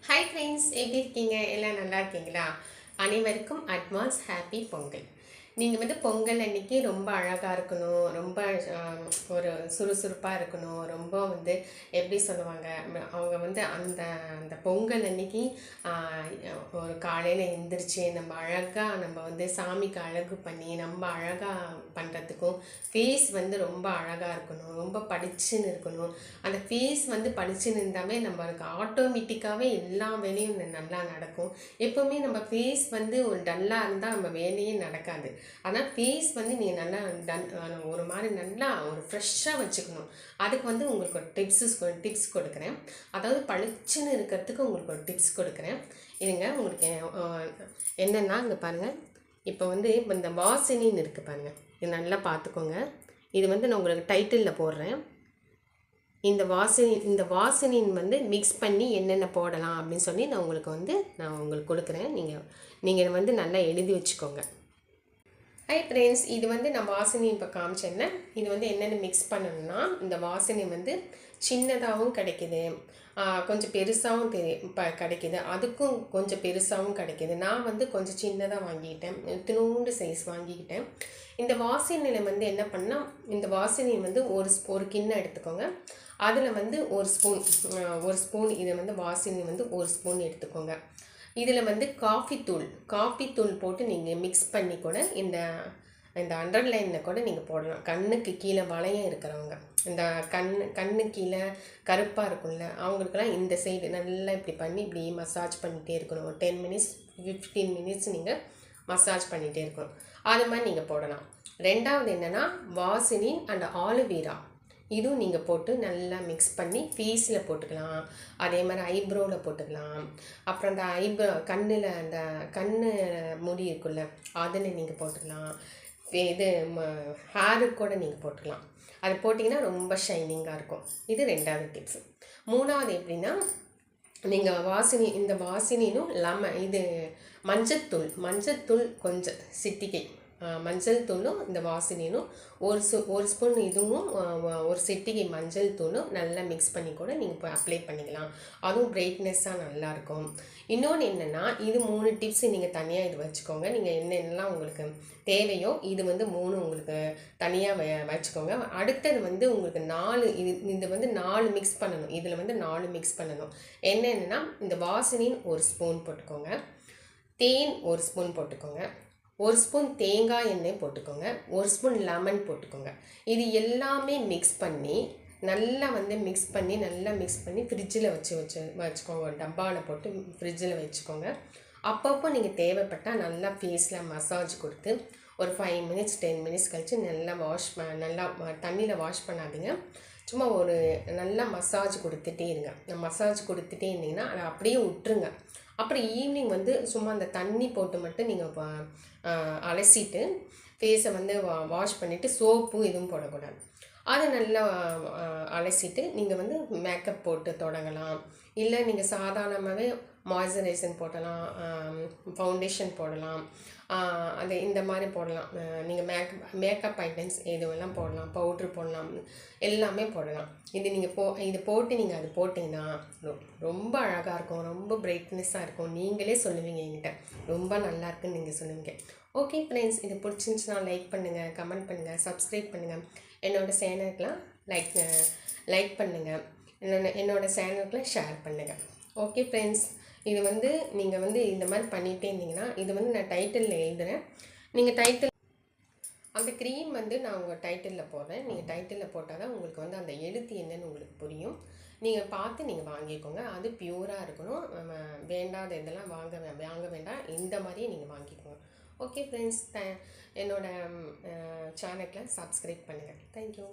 Hi friends, எப்படி இருக்கீங்க? எல்லாம் நல்லா இருக்கீங்களா? அனைவருக்கும் அட்வான்ஸ் ஹாப்பி பொங்கல். நீங்கள் பொங்கல் அன்னைக்கு ரொம்ப அழகாக இருக்கணும், ரொம்ப ஒரு சுறுசுறுப்பாக இருக்கணும், ரொம்ப எப்படி சொல்லுவாங்க, அவங்க அந்த அந்த பொங்கல் அன்னைக்கு ஒரு காலையில் எழுந்திரிச்சு நம்ம அழகாக நம்ம சாமிக்கு அழகு பண்ணி நம்ம அழகாக பண்ணுறதுக்கும் ஃபேஸ் ரொம்ப அழகாக இருக்கணும், ரொம்ப படிச்சுன்னு இருக்கணும். அந்த ஃபேஸ் படிச்சுன்னு இருந்தாமே நம்மளுக்கு ஆட்டோமேட்டிக்காகவே எல்லா வேலையும் நல்லா நடக்கும். எப்போவுமே நம்ம ஃபேஸ் ஒரு டல்லாக இருந்தால் நம்ம வேலையே நடக்காது. ஆனால் ஃபேஸ் நீங்கள் நல்லா ஒரு மாதிரி நல்லா ஒரு ஃப்ரெஷ்ஷாக வச்சுக்கணும். அதுக்கு உங்களுக்கு ஒரு டிப்ஸ் கொடுக்குறேன். அதாவது பளிச்சுன்னு இருக்கிறதுக்கு உங்களுக்கு ஒரு டிப்ஸ் கொடுக்குறேன். இதுங்க உங்களுக்கு என்னென்னா இங்கே பாருங்கள். இப்போ இப்போ இந்த வாசனின்னு இருக்குது பாருங்கள். இது நல்லா பார்த்துக்கோங்க. இது நான் உங்களுக்கு டைட்டிலில் போடுறேன். இந்த வாசனின் மிக்ஸ் பண்ணி என்னென்ன போடலாம் அப்படின்னு சொல்லி நான் உங்களுக்கு கொடுக்குறேன். நீங்கள் நல்லா எழுதி வச்சுக்கோங்க. ஹை ஃப்ரெண்ட்ஸ், இது நான் வாசனை இப்போ காமிச்சேன்னா இது என்னென்ன மிக்ஸ் பண்ணணும்னா, இந்த வாசனை சின்னதாகவும் கிடைக்கிது, கொஞ்சம் பெருசாகவும் கிடைக்கிது, அதுக்கும் கொஞ்சம் பெருசாகவும் கிடைக்கிது. நான் கொஞ்சம் சின்னதாக வாங்கிக்கிட்டேன், இத்தினூண்டு சைஸ் வாங்கிக்கிட்டேன். இந்த வாசனையில் என்ன பண்ணால், இந்த வாசனை ஒரு கிண்ணம் எடுத்துக்கோங்க. அதில் ஒரு ஸ்பூன் இதை வாசனை ஒரு ஸ்பூன் எடுத்துக்கோங்க. இதில் காஃபி தூள் போட்டு நீங்கள் மிக்ஸ் பண்ணி கூட இந்த அண்டர்லைனில் கூட நீங்கள் போடலாம். கண்ணுக்கு கீழே வளையம் இருக்கிறவங்க, இந்த கண்ணு கீழே கருப்பாக இருக்கும்ல, அவங்களுக்கெல்லாம் இந்த சைடு நல்லா இப்படி பண்ணி இப்படி மசாஜ் பண்ணிகிட்டே இருக்கணும். ஒரு 10 மினிட்ஸ் 15 மினிட்ஸ் நீங்கள் மசாஜ் பண்ணிகிட்டே இருக்கணும். அது மாதிரி நீங்கள் போடலாம். ரெண்டாவது என்னென்னா, வாசலின் அண்ட் ஆலோவேரா இதுவும் நீங்கள் போட்டு நல்லா மிக்ஸ் பண்ணி ஃபேஸில் போட்டுக்கலாம். அதே மாதிரி ஐப்ரோவில் போட்டுக்கலாம். அப்புறம் அந்த கண்ணில் அந்த முடி இருக்குல்ல, அதில் நீங்கள் போட்டுக்கலாம். இது ஹேருக்கு கூட நீங்கள் போட்டுக்கலாம். அது போட்டிங்கன்னா ரொம்ப ஷைனிங்காக இருக்கும். இது ரெண்டாவது டிப்ஸ். மூணாவது எப்படின்னா, நீங்கள் இந்த வாசனினும் இது மஞ்சத்தூள் கொஞ்சம் சிட்டிகை மஞ்சள் தூளும் இந்த வாசனையும் ஒரு ஸ்பூன் இதுவும் ஒரு சிட்டிகை மஞ்சள் தூளும் நல்லா மிக்ஸ் பண்ணி கூட நீங்கள் இப்போ அப்ளை பண்ணிக்கலாம். அதுவும் பிரைட்னஸ்ஸாக நல்லாயிருக்கும். இன்னொன்று என்னென்னா, இது 3 டிப்ஸ் நீங்கள் தனியாக இது வச்சுக்கோங்க. நீங்கள் என்னென்னலாம் உங்களுக்கு தேவையோ இது 3 உங்களுக்கு தனியாக வச்சுக்கோங்க. அடுத்தது உங்களுக்கு 4 இது 4 மிக்ஸ் பண்ணணும். இதில் 4 மிக்ஸ் பண்ணணும். என்னென்னா, இந்த வாசனையின் ஒரு ஸ்பூன் போட்டுக்கோங்க, தேன் ஒரு ஸ்பூன் போட்டுக்கோங்க, ஒரு ஸ்பூன் தேங்காய் எண்ணெய் போட்டுக்கோங்க, ஒரு ஸ்பூன் லெமன் போட்டுக்கோங்க. இது எல்லாமே மிக்ஸ் பண்ணி நல்லா மிக்ஸ் பண்ணி ஃப்ரிட்ஜில் வச்சுக்கோங்க. ஒரு டப்பாவில் போட்டு ஃப்ரிட்ஜில் வச்சுக்கோங்க. அப்பப்போ நீங்கள் தேவைப்பட்டால் நல்லா ஃபேஸில் மசாஜ் கொடுத்து ஒரு 5 மினிட்ஸ் 10 மினிட்ஸ் கழித்து நல்லா தண்ணியில் வாஷ் பண்ணாதீங்க. சும்மா ஒரு நல்லா மசாஜ் கொடுத்துட்டே இருங்க. மசாஜ் கொடுத்துட்டே இருந்தீங்கன்னா அதை அப்படியே விட்டுருங்க. அப்புறம் ஈவினிங் சும்மா அந்த தண்ணி போட்டு மட்டும் நீங்கள் அலசிட்டு ஃபேஸை வாஷ் பண்ணிவிட்டு சோப்பு எதுவும் போடக்கூடாது. அதை நல்லா அலசிட்டு நீங்கள் மேக்கப் போட்டு தொடங்கலாம். இல்லை நீங்கள் சாதாரணமாகவே மாய்ஸ்சரைசர் போடலாம், ஃபவுண்டேஷன் போடலாம், அது இந்த மாதிரி போடலாம். நீங்கள் மேக்கப் ஐட்டம்ஸ் எதுவெல்லாம் போடலாம், பவுட்ரு போடலாம், எல்லாமே போடலாம். இது போட்டு நீங்கள் அது போட்டிங்கன்னா ரொம்ப அழகாக இருக்கும், ரொம்ப பிரைட்னஸாக இருக்கும். நீங்களே சொல்லுவீங்க என்கிட்ட ரொம்ப நல்லா இருக்குன்னு நீங்கள் சொல்லுவீங்க. ஓகே ஃப்ரெண்ட்ஸ், இது பிடிச்சிருந்துச்சுன்னா லைக் பண்ணுங்கள், கமெண்ட் பண்ணுங்கள், சப்ஸ்கிரைப் பண்ணுங்கள். என்னோடய சேனலுக்கெலாம் லைக் பண்ணுங்கள், என்னோடய சேனலுக்குலாம் ஷேர் பண்ணுங்கள். ஓகே ஃப்ரெண்ட்ஸ், இது நீங்கள் இந்த மாதிரி பண்ணிகிட்டே இருந்தீங்கன்னா, இது நான் டைட்டிலில் எழுதுகிறேன். நீங்கள் அந்த க்ரீம் நான் உங்கள் டைட்டிலில் போடுறேன். நீங்கள் டைட்டிலில் போட்டால் தான் உங்களுக்கு அந்த எழுத்து என்னன்னு உங்களுக்கு புரியும். நீங்கள் பார்த்து நீங்கள் வாங்கிக்கோங்க. அது பியூராக இருக்கணும். வேண்டாத இதெல்லாம் வாங்க வேண்டாம். இந்த மாதிரியே நீங்கள் வாங்கிக்கோங்க. ஓகே ஃப்ரெண்ட்ஸ், என்னோடய சேனலை சப்ஸ்கிரைப் பண்ணுங்கள். தேங்க்யூ.